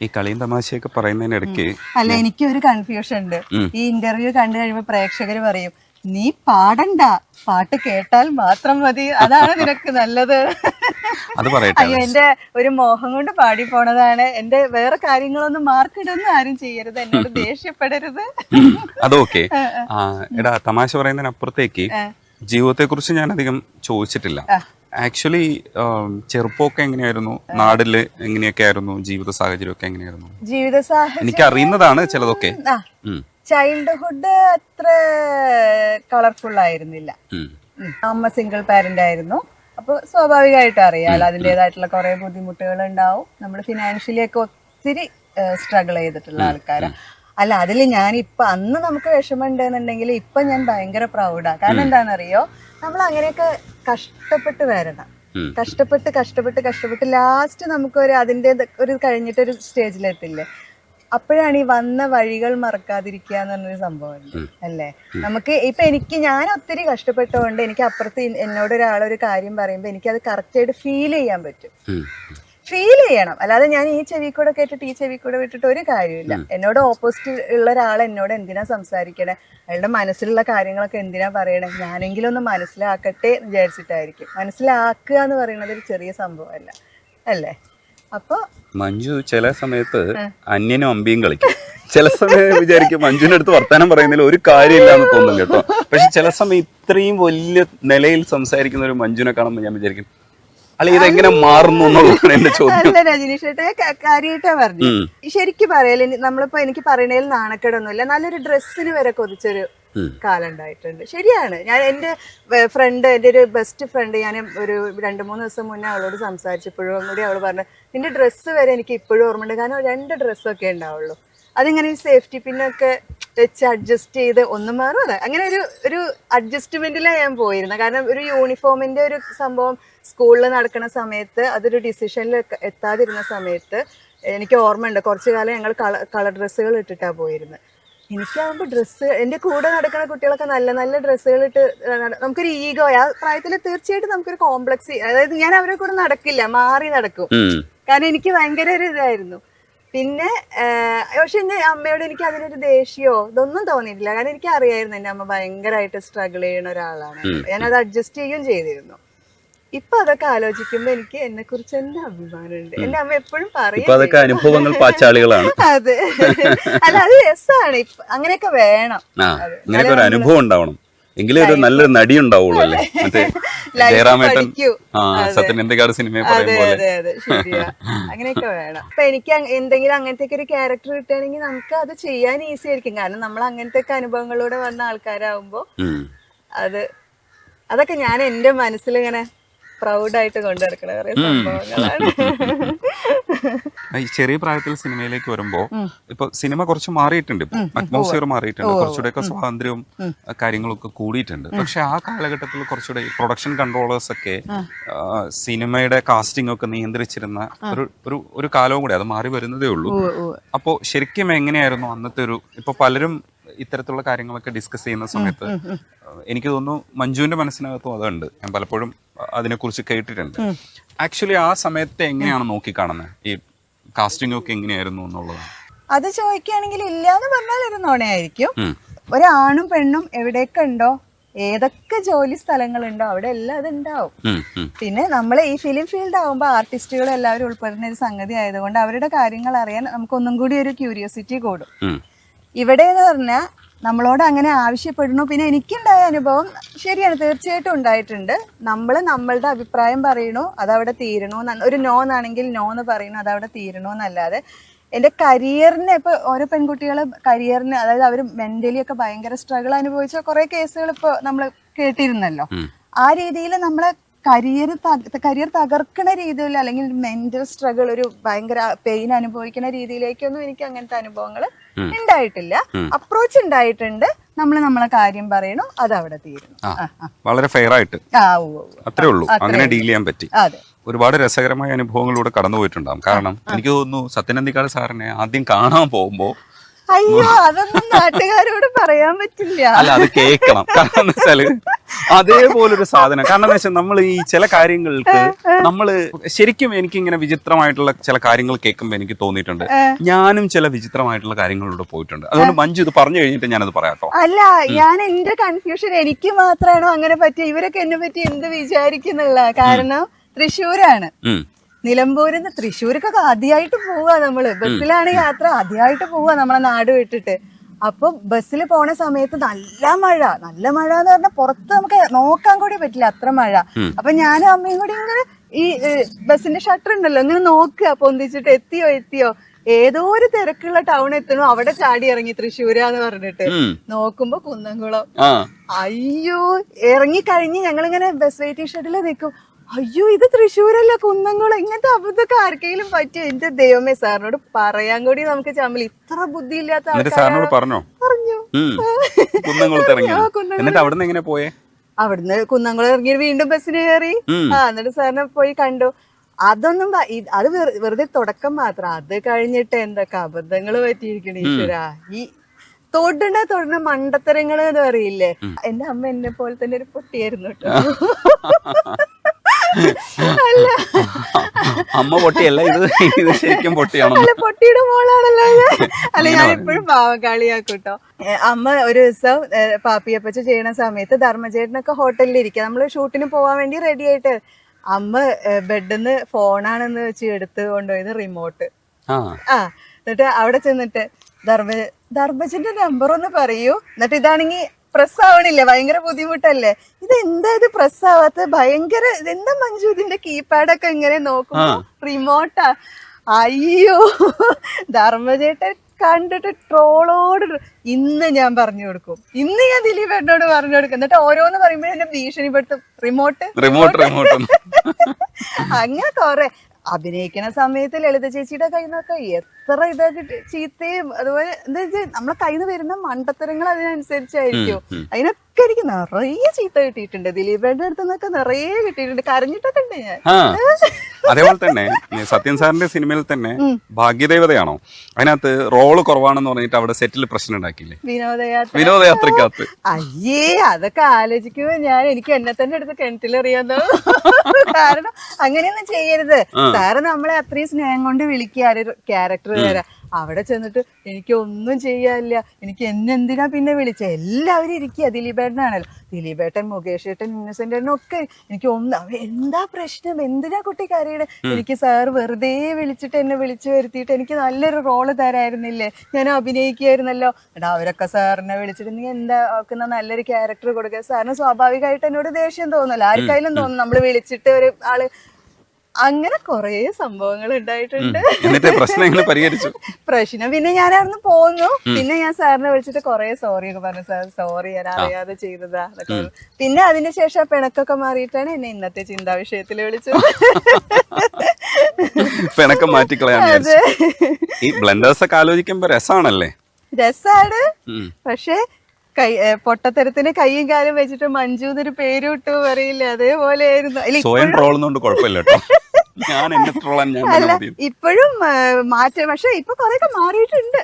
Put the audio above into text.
ഈ കളിയും തമാശയൊക്കെ പറയുന്നതിനിടയ്ക്ക് അല്ല, എനിക്ക് ഒരു കൺഫ്യൂഷൻ ഉണ്ട്. ഈ ഇന്റർവ്യൂ കണ്ടു കഴിയുമ്പോ പ്രേക്ഷകര് പറയും, നീ പാടണ്ട, പാട്ട് കേട്ടാൽ മാത്രം മതി, അതാണ് നിനക്ക് നല്ലത്. അത് പറയട്ടെ. അയ്യോ, എന്റെ ഒരു മോഹം കൊണ്ട് പാടി പോണതാണ്. എന്റെ വേറെ കാര്യങ്ങളൊന്നും മാർക്കിടൊന്നും ആരും ചെയ്യരുത്, എന്നോട് ദേഷ്യപ്പെടരുത്. അതൊക്കെ എടാ, തമാശ പറയുന്നതിനപ്പുറത്തേക്ക് ജീവിതത്തെ കുറിച്ച് ഞാൻ അധികം ചോദിച്ചിട്ടില്ല. ആക്ച്വലി ചെറുപ്പമൊക്കെ എങ്ങനെയായിരുന്നു, നാട്ടില് എങ്ങനെയൊക്കെ ആയിരുന്നു, ജീവിത സാഹചര്യം ഒക്കെ എങ്ങനെയായിരുന്നു? ജീവിത സാഹചര്യം എനിക്ക് അറിയുന്നതാണ് ചിലതൊക്കെ. ചൈൽഡ്ഹുഡ് അത്ര കളർഫുൾ ആയിരുന്നില്ല. അമ്മ സിംഗിൾ പാരന്റ് ആയിരുന്നു. അപ്പൊ സ്വാഭാവികമായിട്ടും അറിയാലോ, അതിൻ്റെതായിട്ടുള്ള കുറെ ബുദ്ധിമുട്ടുകൾ ഉണ്ടാവും. നമ്മൾ ഫിനാൻഷ്യലി ഒക്കെ ഒത്തിരി സ്ട്രഗിൾ ചെയ്തിട്ടുള്ള ആൾക്കാരാണ്. അല്ല, അതിൽ ഞാൻ ഇപ്പൊ അന്ന് നമുക്ക് വിഷമം ഉണ്ടെന്നുണ്ടെങ്കിൽ ഇപ്പൊ ഞാൻ ഭയങ്കര പ്രൗഡാ. കാരണം എന്താണെന്നറിയോ, നമ്മൾ അങ്ങനെയൊക്കെ കഷ്ടപ്പെട്ട് വരണം. കഷ്ടപ്പെട്ട് ലാസ്റ്റ് നമുക്കൊരു അതിൻ്റെ ഒരു കഴിഞ്ഞിട്ടൊരു സ്റ്റേജിലെത്തില്ലേ, അപ്പോഴാണ് ഈ വന്ന വഴികൾ മറക്കാതിരിക്കുക എന്ന് പറഞ്ഞൊരു സംഭവമുണ്ട് അല്ലേ. നമുക്ക് ഇപ്പൊ ഞാൻ ഒത്തിരി കഷ്ടപ്പെട്ടതുകൊണ്ട് എനിക്ക് അപ്പുറത്ത് എന്നോട് ഒരാളൊരു കാര്യം പറയുമ്പോൾ എനിക്കത് കറക്റ്റായിട്ട് ഫീൽ ചെയ്യാൻ പറ്റും. ഫീൽ ചെയ്യണം, അല്ലാതെ ഞാൻ ഈ ചെവി കൂടെ കേട്ടിട്ട് ഈ ചെവി കൂടെ വിട്ടിട്ട് ഒരു കാര്യമില്ല. എന്നോട് ഓപ്പോസിറ്റ് ഉള്ള ഒരാൾ എന്നോട് എന്തിനാ സംസാരിക്കണേ, അയാളുടെ മനസ്സിലുള്ള കാര്യങ്ങളൊക്കെ എന്തിനാ പറയണേ, ഞാനെങ്കിലും ഒന്ന് മനസ്സിലാക്കട്ടെ എന്ന് വിചാരിച്ചിട്ടായിരിക്കും. മനസ്സിലാക്കുക എന്ന് പറയുന്നത് ഒരു ചെറിയ സംഭവമല്ല അല്ലേ. അപ്പൊ മഞ്ജു ചില സമയത്ത് അന്യനും അമ്പിയും കളിക്കും. ചില സമയം വിചാരിക്കും മഞ്ജുവിന്റെ അടുത്ത് വർത്താനം പറയുന്നതിൽ ഒരു കാര്യമില്ലാന്ന് തോന്നും കേട്ടോ. പക്ഷെ ചില സമയം ഇത്രയും വലിയ നിലയിൽ സംസാരിക്കുന്ന ഒരു മഞ്ജുവിനെ കാണുമ്പോൾ ഞാൻ വിചാരിക്കും, അല്ല ഇതെങ്ങനെ മാറുന്നു എന്നുള്ളതാണ് എന്റെ ചോദ്യം. അല്ല രജനീഷ് കാര്യമായിട്ടാ പറഞ്ഞു. ശരിക്കും പറയല്, നമ്മളിപ്പോ എനിക്ക് പറയണതിൽ നാണക്കേടൊന്നുമില്ല. നല്ലൊരു ഡ്രസ്സിന് വരെ കൊതിച്ചൊരു കാലം ഉണ്ടായിട്ടുണ്ട്. ശരിയാണ്. ഞാൻ എൻ്റെ ഫ്രണ്ട്, എൻ്റെ ഒരു ബെസ്റ്റ് ഫ്രണ്ട്, ഞാൻ ഒരു 2-3 ദിവസം മുന്നേ അവളോട് സംസാരിച്ചപ്പോഴും കൂടി അവൾ പറഞ്ഞു, നിന്റെ ഡ്രസ്സ് വരെ എനിക്ക് ഇപ്പോഴും ഓർമ്മയുണ്ട്. കാരണം 2 ഡ്രസ്സൊക്കെ ഉണ്ടാവുള്ളൂ, അതിങ്ങനെ സേഫ്റ്റി പിന്നൊക്കെ വെച്ച് അഡ്ജസ്റ്റ് ചെയ്ത് ഒന്നും മാറും. അതെ, അങ്ങനെ ഒരു അഡ്ജസ്റ്റ്മെന്റിലാണ് ഞാൻ പോയിരുന്നത്. കാരണം ഒരു യൂണിഫോമിന്റെ ഒരു സംഭവം സ്കൂളിൽ നടക്കുന്ന സമയത്ത് അതൊരു ഡിസിഷനിൽ എത്താതിരുന്ന സമയത്ത് എനിക്ക് ഓർമ്മയുണ്ട്, കുറച്ചു കാലം ഞങ്ങൾ കളർ ഡ്രസ്സുകൾ ഇട്ടിട്ടാണ് പോയിരുന്നത്. എനിക്കാവുമ്പോൾ ഡ്രസ്സ്, എൻ്റെ കൂടെ നടക്കുന്ന കുട്ടികളൊക്കെ നല്ല നല്ല ഡ്രസ്സുകൾ ഇട്ട് നമുക്കൊരു ഈഗോ, ആ പ്രായത്തിൽ തീർച്ചയായിട്ടും നമുക്കൊരു കോംപ്ലക്സ്, അതായത് ഞാൻ അവരെ കൂടെ നടക്കില്ല, മാറി നടക്കും. കാരണം എനിക്ക് ഭയങ്കര ഒരു ഇതായിരുന്നു. പിന്നെ പക്ഷെ എൻ്റെ അമ്മയോട് എനിക്ക് അതിനൊരു ദേഷ്യമോ ഇതൊന്നും തോന്നിയിട്ടില്ല. കാരണം എനിക്ക് അറിയായിരുന്നു എൻ്റെ അമ്മ ഭയങ്കരമായിട്ട് സ്ട്രഗിൾ ചെയ്യുന്ന ഒരാളാണ്. ഞാനത് അഡ്ജസ്റ്റ് ചെയ്യുകയും ചെയ്തിരുന്നു. ഇപ്പൊ അതൊക്കെ ആലോചിക്കുമ്പോ എനിക്ക് എന്നെ കുറിച്ച് തന്നെ അഭിമാനമുണ്ട്. എന്റെ അമ്മ എപ്പോഴും പറയും അനുഭവങ്ങൾ പാച്ചാളികളാണ്. അതെ, അല്ല അത് രസമാണ്. അങ്ങനെയൊക്കെ വേണം, അങ്ങനെയൊക്കെ ഒരു അനുഭവം ഉണ്ടാവണം, എങ്കിലും ഒരു നല്ലൊരു നടി ഉണ്ടാവുള്ളൂ അല്ലേ. മറ്റേ ജയറാമേട്ടൻ സത്യനന്ദിക്കാട് സിനിമ പറയുമ്പോൾ ശരിയാ, അങ്ങനെയൊക്കെ വേണം. അപ്പൊ എനിക്ക് എന്തെങ്കിലും അങ്ങനത്തെ ഒരു ക്യാരക്ടർ കിട്ടുകയാണെങ്കിൽ നമുക്ക് അത് ചെയ്യാൻ ഈസി ആയിരിക്കും. കാരണം നമ്മൾ അങ്ങനത്തെ ഒക്കെ അനുഭവങ്ങളിലൂടെ വന്ന ആൾക്കാരാകുമ്പോ അതൊക്കെ ഞാൻ എന്റെ മനസ്സിലിങ്ങനെ പ്രൗഡായിട്ട് കൊണ്ടുനടക്കണ കുറെ സംഭവങ്ങളാണ്. ഈ ചെറിയ പ്രായത്തിൽ സിനിമയിലേക്ക് വരുമ്പോ ഇപ്പൊ സിനിമ കുറച്ച് മാറിയിട്ടുണ്ട്, അറ്റ്മോസ്ഫിയർ മാറിയിട്ടുണ്ട്, കുറച്ചുകൂടെയൊക്കെ സ്വാതന്ത്ര്യവും കാര്യങ്ങളൊക്കെ കൂടിയിട്ടുണ്ട്. പക്ഷെ ആ കാലഘട്ടത്തിൽ കുറച്ചുകൂടെ പ്രൊഡക്ഷൻ കൺട്രോളേഴ്സ് ഒക്കെ സിനിമയുടെ കാസ്റ്റിംഗ് ഒക്കെ നിയന്ത്രിച്ചിരുന്ന ഒരു കാലവും കൂടെ, അത് മാറി വരുന്നതേ ഉള്ളൂ. അപ്പോ ശരിക്കും എങ്ങനെയായിരുന്നു അന്നത്തെ ഇപ്പൊ പലരും ഇത്തരത്തിലുള്ള കാര്യങ്ങളൊക്കെ ഡിസ്കസ് ചെയ്യുന്ന സമയത്ത് എനിക്ക് തോന്നുന്നു മഞ്ജുവിന്റെ മനസ്സിനകത്തും അതുണ്ട്. ഞാൻ പലപ്പോഴും അതിനെക്കുറിച്ച് കേട്ടിട്ടുണ്ട്. ആക്ച്വലി ആ സമയത്ത് എങ്ങനെയാണ് നോക്കിക്കാണുന്നത്, ഈ കാസ്റ്റിംഗ് ഒക്കെ എങ്ങനെയായിരുന്നു എന്നുള്ളത്? അത് ചോദിക്കുകയാണെങ്കിൽ ഇല്ലാന്ന് പറഞ്ഞാൽ ഒരു നുണയായിരിക്കും. ഒരാണും പെണ്ണും എവിടെയൊക്കെ ഉണ്ടോ, ഏതൊക്കെ ജോലി സ്ഥലങ്ങളുണ്ടോ അവിടെ എല്ലാം അത് ഉണ്ടാവും. പിന്നെ നമ്മൾ ഈ ഫിലിം ഫീൽഡ് ആകുമ്പോൾ ആർട്ടിസ്റ്റുകൾ എല്ലാവരും ഉൾപ്പെടുന്ന ഒരു സംഗതി ആയതുകൊണ്ട് അവരുടെ കാര്യങ്ങൾ അറിയാൻ നമുക്കൊന്നും കൂടി ഒരു ക്യൂരിയോസിറ്റി കൂടും. ഇവിടെ എന്ന് പറഞ്ഞാൽ നമ്മളോട് അങ്ങനെ ആവശ്യപ്പെടുന്നു. പിന്നെ എനിക്കുണ്ടായ അനുഭവം ശരിയാണ്, തീർച്ചയായിട്ടും ഉണ്ടായിട്ടുണ്ട്. നമ്മൾ നമ്മളുടെ അഭിപ്രായം പറയണു, അതവിടെ തീരണു. ഒരു നോ എന്നാണെങ്കിൽ നോ എന്ന് പറയണു, അതവിടെ തീരണു എന്നല്ലാതെ എൻ്റെ കരിയറിന് ഇപ്പോൾ ഓരോ പെൺകുട്ടികൾ കരിയറിന്, അതായത് അവർ മെന്റലി ഒക്കെ ഭയങ്കര സ്ട്രഗിൾ അനുഭവിച്ച കുറേ കേസുകൾ ഇപ്പോൾ നമ്മൾ കേട്ടിരുന്നല്ലോ. ആ രീതിയിൽ നമ്മളെ കരിയർ തകർക്കുന്ന രീതിയിൽ അല്ലെങ്കിൽ മെന്റൽ സ്ട്രഗിൾ, ഒരു ഭയങ്കര പെയിൻ അനുഭവിക്കുന്ന രീതിയിലേക്കൊന്നും എനിക്ക് അങ്ങനത്തെ അനുഭവങ്ങൾ ഉണ്ടായിട്ടില്ല. അപ്രോച്ച് ഉണ്ടായിട്ടുണ്ട്, നമ്മളെ കാര്യം പറയണു, അത് അവിടെ തീരുന്നു. വളരെ ഫെയർ ആയിട്ട് അത്രേ ഉള്ളൂ, അങ്ങനെ ഡീൽ ചെയ്യാൻ പറ്റി. ഒരുപാട് രസകരമായ അനുഭവങ്ങളിലൂടെ കടന്നുപോയിട്ടുണ്ടാകും. കാരണം എനിക്ക് തോന്നുന്നു സത്യനന്ദിക്കാട് സാറിനെ ആദ്യം കാണാൻ പോകുമ്പോ, അയ്യോ അതൊന്നും നാട്ടുകാരോട് പറയാൻ പറ്റില്ല. അല്ല അത് കേൾക്കണം. കാരണം എന്താ വെച്ചാല് അതേപോലൊരു സാധനം. കാരണം എന്താ വെച്ചാൽ നമ്മൾ ഈ ചില കാര്യങ്ങൾക്ക് നമ്മള് ശരിക്കും എനിക്കിങ്ങനെ വിചിത്രമായിട്ടുള്ള ചില കാര്യങ്ങൾ കേൾക്കുമ്പോൾ എനിക്ക് തോന്നിയിട്ടുണ്ട്, ഞാനും ചില വിചിത്രമായിട്ടുള്ള കാര്യങ്ങളിലൂടെ പോയിട്ടുണ്ട്. അതുകൊണ്ട് മഞ്ജു ഇത് പറഞ്ഞു കഴിഞ്ഞിട്ട് ഞാനത് പറയാട്ടോ. അല്ല, ഞാൻ എന്റെ കൺഫ്യൂഷൻ എനിക്ക് മാത്രമാണോ അങ്ങനെ പറ്റിയ, ഇവരൊക്കെ എന്നെ പറ്റി എന്ത് വിചാരിക്കുന്നുള്ള. കാരണം തൃശ്ശൂരാണ്, നിലമ്പൂരിന്ന് തൃശ്ശൂർക്കൊക്കെ ആദ്യമായിട്ട് പോവാ നമ്മള്. ബസ്സിലാണ് യാത്ര, ആദ്യമായിട്ട് പോവാ നമ്മളെ നാട് വിട്ടിട്ട്. അപ്പൊ ബസ്സിൽ പോണ സമയത്ത് നല്ല മഴ എന്ന് പറഞ്ഞാൽ പുറത്ത് നമുക്ക് നോക്കാൻ കൂടി പറ്റില്ല, അത്ര മഴ. അപ്പൊ ഞാനും അമ്മയും കൂടി ഇങ്ങനെ ഈ ബസ്സിന്റെ ഷട്ടർ ഉണ്ടല്ലോ ഇങ്ങനെ നോക്കുക, പൊന്തിച്ചിട്ട് എത്തിയോ ഏതോ ഒരു തിരക്കുള്ള ടൗൺ എത്തണോ, അവിടെ ചാടി ഇറങ്ങി തൃശ്ശൂരാന്ന് പറഞ്ഞിട്ട് നോക്കുമ്പോ കുന്നംകുളം. അയ്യോ, ഇറങ്ങി കഴിഞ്ഞ് ഞങ്ങളിങ്ങനെ ബസ് വെയിറ്റിംഗ് ഷെഡിൽ നിൽക്കും. അയ്യോ, ഇത് തൃശ്ശൂരല്ല, കുന്നംകുളം. ഇങ്ങനത്തെ അബദ്ധമൊക്കെ ആർക്കെങ്കിലും പറ്റും? എന്റെ ദൈവമേ, സാറിനോട് പറയാൻ കൂടി നമുക്ക് ചമ്മൽ. ഇത്ര ബുദ്ധിയില്ലാത്ത സാറിനോട് പറഞ്ഞു. പോയേ അവിടുന്ന് കുന്നംകുളം ഇറങ്ങി വീണ്ടും ബസ്സിന് കയറി. എന്നിട്ട് സാറിനെ പോയി കണ്ടു. അതൊന്നും അത് വെറുതെ തുടക്കം മാത്രം. അത് കഴിഞ്ഞിട്ട് എന്തൊക്കെ അബദ്ധങ്ങൾ പറ്റിയിരിക്കണ ഈശ്വരാ. ഈ തൊടണ മണ്ടത്തരങ്ങള് എന്ന് പറയില്ലേ. എന്റെ അമ്മ എന്നെ പോലെ തന്നെ ഒരു പൊട്ടിയായിരുന്നു കേട്ടോ. അമ്മ പൊട്ടിയല്ല, ഇത് ശരിക്കും പൊട്ടിയാണോ? അല്ല, പൊട്ടിയുടെ മോളാണല്ലോ. അല്ല, ഞാൻ ഇപ്പോഴും പാവക്കാളിയാക്കൂട്ടോ. അമ്മ ഒരു ദിവസം പാപ്പിയപ്പച്ച ചെയ്യണ സമയത്ത് ധർമ്മചേട്ടനൊക്കെ ഹോട്ടലിൽ ഇരിക്കുക, നമ്മള് ഷൂട്ടിന് പോവാൻ വേണ്ടി റെഡി ആയിട്ട്. അമ്മ ബെഡിന്ന് ഫോണാണെന്ന് വെച്ച് എടുത്ത് കൊണ്ടുപോയത് റിമോട്ട്. എന്നിട്ട് അവിടെ ചെന്നിട്ട് ധർമ്മജന്റെ നമ്പർ ഒന്ന് പറയൂ. എന്നിട്ട് ഇതാണെങ്കി പ്രസ് ആവണില്ല, ഭയങ്കര ബുദ്ധിമുട്ടല്ലേ. ഇതെന്താ ഇത് പ്രസ് ആവാത്ത, ഭയങ്കര ഇതെന്താ മഞ്ജു ഇതിന്റെ കീപാഡൊക്കെ ഇങ്ങനെ നോക്കുമ്പോ റിമോട്ടാ. അയ്യോ, ധർമ്മജേട്ടൻ കണ്ടിട്ട് ട്രോളോട് ഇന്ന് ഞാൻ പറഞ്ഞു കൊടുക്കും, ഇന്ന് ഞാൻ ദിലീപേട്ടനോട് പറഞ്ഞു കൊടുക്കും. എന്നിട്ട് ഓരോന്ന് പറയുമ്പോഴും എന്നെ ഭീഷണിപ്പെടുത്തും, റിമോട്ട്. അങ്ങനെ കൊറേ അഭിനയിക്കുന്ന സമയത്ത് ലളിത ചേച്ചിയുടെ കയ്യിൽ നിന്നൊക്കെ എത്ര ഇതായിട്ട് ചീത്തയും അതുപോലെ എന്താ വെച്ചാൽ നമ്മളെ കയ്യിൽ നിന്ന് വരുന്ന മണ്ടത്തരങ്ങൾ അതിനനുസരിച്ചായിരിക്കും. അതിനൊക്കെ എനിക്ക് നിറയെ ചീത്ത കിട്ടിയിട്ടുണ്ട്. ദിലീപേട്ടൻ്റെ അടുത്ത് നിന്നൊക്കെ നിറയെ കിട്ടിയിട്ടുണ്ട്, കരഞ്ഞിട്ടൊക്കെ ഉണ്ട് ഞാൻ. അതേപോലെ തന്നെ സത്യൻ സാറിന്റെ സിനിമയിൽ തന്നെ ഭാഗ്യദേവതയാണോ, അതിനകത്ത് റോള് കുറവാണെന്ന് പറഞ്ഞിട്ട് അവിടെ സെറ്റിൽ പ്രശ്നം ഉണ്ടാക്കിയില്ലേ, വിനോദയാത്രക്കകത്ത്? അയ്യേ, അതൊക്കെ ആലോചിക്കുമ്പോ എനിക്ക് എന്നെ തന്നെ എടുത്ത് കിണറ്റിലെറിയാന്നോ. കാരണം അങ്ങനെയൊന്നും ചെയ്യരുത്. സാറ് നമ്മളെ അത്രയും സ്നേഹം കൊണ്ട് വിളിക്കുക ഒരു ക്യാരക്ടർ വരാ. അവിടെ ചെന്നിട്ട് എനിക്ക് ഒന്നും ചെയ്യാനില്ല, എനിക്ക് എന്നെന്തിനാ പിന്നെ വിളിച്ച, എല്ലാവരും ഇരിക്കുക. ദിലീപേട്ടനാണല്ലോ, ദിലീപേട്ടൻ, മുകേഷ് ഏട്ടൻ, ഇന്നസെന്റ് ഏട്ടൻ ഒക്കെ. എനിക്ക് എന്താ പ്രശ്നം, എന്തിനാ കുട്ടി കരയുടെ? എനിക്ക് സാർ വെറുതെ വിളിച്ചിട്ട് എന്നെ വിളിച്ചു വരുത്തിയിട്ട് എനിക്ക് നല്ലൊരു റോള് തരായിരുന്നില്ലേ, ഞാൻ അഭിനയിക്കുമായിരുന്നല്ലോ. എടാ, അവരൊക്കെ സാറിനെ വിളിച്ചിട്ട് നീ എന്താ ആക്കുന്ന നല്ലൊരു ക്യാരക്ടർ കൊടുക്കുക. സാറിന് സ്വാഭാവികമായിട്ട് എന്നോട് ദേഷ്യം തോന്നുമല്ലോ, ആർക്കായാലും തോന്നും നമ്മൾ വിളിച്ചിട്ട് ഒരു ആള്. അങ്ങനെ കൊറേ സംഭവങ്ങൾ ഉണ്ടായിട്ടുണ്ട്. പ്രശ്നം പിന്നെ ഞാൻ അവിടുന്ന് പോന്നു. പിന്നെ ഞാൻ സാറിനെ വിളിച്ചിട്ട് കൊറേ സോറി ഒക്കെ പറഞ്ഞു. സാർ സോറി, ഞാൻ അറിയാതെ ചെയ്തതാ എന്നൊക്കെ. പിന്നെ അതിനുശേഷം പിണക്കൊക്കെ മാറിയിട്ടാണ് എന്നെ ഇന്നത്തെ ചിന്താ വിഷയത്തിൽ വിളിച്ചത്. പിണക്കം മാറ്റിക്കളയാൻ ഈ ബ്ലെൻഡേഴ്സ് ഒക്കെ ആലോചിക്കുമ്പോ രസാണല്ലേ? രസാണ്. പക്ഷെ പൊട്ടത്തരത്തിന് കൈയും കാലും വെച്ചിട്ട് മഞ്ജു എന്നൊരു പേര് വിട്ടു പറയില്ല, അതേപോലെ ആയിരുന്നു. അല്ല, ഇപ്പോഴും മാറ്റം, പക്ഷെ ഇപ്പൊ കൊറേയൊക്കെ മാറിയിട്ടുണ്ട്.